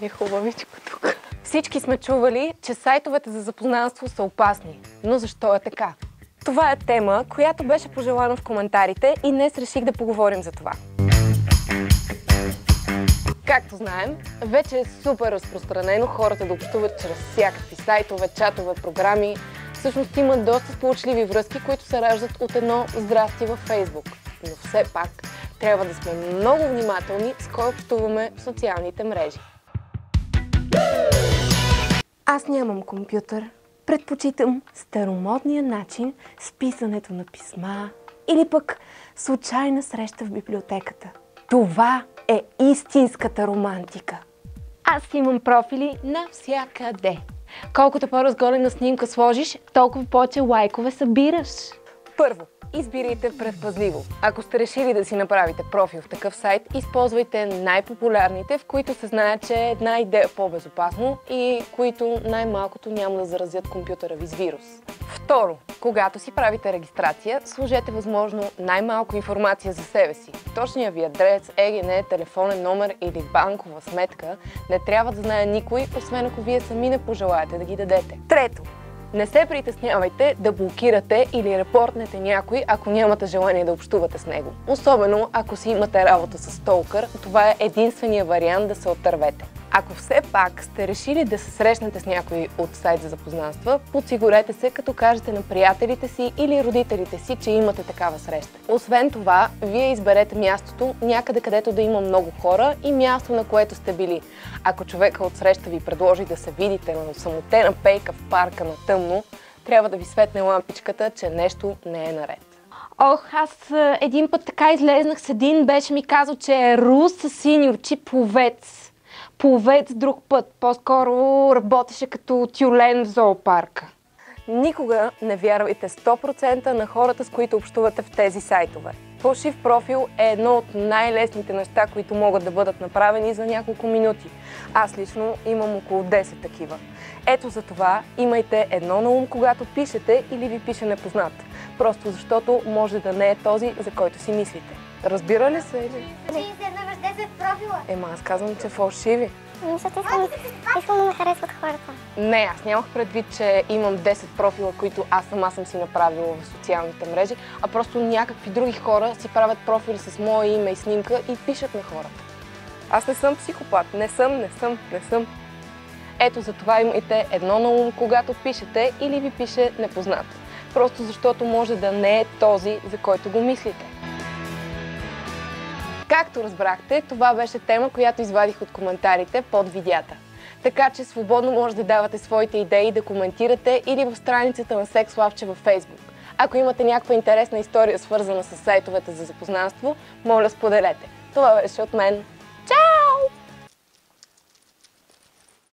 ми е хубавичко тук. Всички сме чували, че сайтовете за запознанство са опасни. Но защо е така? Това е тема, която беше пожелана в коментарите и днес реших да поговорим за това. Както знаем, вече е супер разпространено хората да общуват чрез всякакви сайтове, чатове, програми. Всъщност има доста сполучливи връзки, които се раждат от едно здрасти във Фейсбук. Но все пак трябва да сме много внимателни с кой общуваме в социалните мрежи. Аз нямам компютър. Предпочитам старомодния начин с писането на писма или пък случайна среща в библиотеката. Това е истинската романтика. Аз имам профили навсякъде. Колкото по-разголена снимка сложиш, толкова повече лайкове събираш. Първо, избирайте предпазливо. Ако сте решили да си направите профил в такъв сайт, използвайте най-популярните, в които се знае, че е една идея по-безопасно и които най-малкото няма да заразят компютъра ви с вирус. Второ, когато си правите регистрация, сложете възможно най-малко информация за себе си. Точния ви адрес, ЕГН, телефонен номер или банкова сметка не трябва да знае никой, освен ако вие сами не пожелаете да ги дадете. Трето, не се притеснявайте да блокирате или репортнете някой, ако нямате желание да общувате с него. Особено ако си имате работа с столкър, това е единствения вариант да се отървете. Ако все пак сте решили да се срещнете с някой от сайт за запознанства, подсигурете се, като кажете на приятелите си или родителите си, че имате такава среща. Освен това, вие изберете мястото някъде, където да има много хора и място, на което сте били. Ако човека от среща ви предложи да се видите на самотена пейка в парка на тъмно, трябва да ви светне лампичката, че нещо не е наред. Ох, аз един път така излезнах с един, беше ми казал, че е рус с сини очи пловец. Пловец друг път, по-скоро работеше като тюлен в зоопарка. Никога не вярвайте 100% на хората, с които общувате в тези сайтове. Фалшив профил е едно от най-лесните неща, които могат да бъдат направени за няколко минути. Аз лично имам около 10 такива. Ето за това имайте едно на ум, когато пишете или ви пише непознат. Просто защото може да не е този, за който си мислите. Разбира ли се? Имаш 10 профила. Ема аз казвам, че фалшиви. Защото искам да ме харесват хората. Не, аз нямах предвид, че имам 10 профила, които аз сама съм си направила в социалните мрежи, а просто някакви други хора си правят профили с мое име и снимка и пишат на хората. Аз не съм психопат. Не съм. Ето за това имайте едно на ум, когато пишете или ви пише непознат. Просто защото може да не е този, за който го мислите. Както разбрахте, това беше тема, която извадих от коментарите под видеята. Така че свободно може да давате своите идеи, да коментирате или в страницата на Sex Love във Facebook. Ако имате някаква интересна история, свързана с сайтовете за запознанство, моля споделете. Това беше от мен.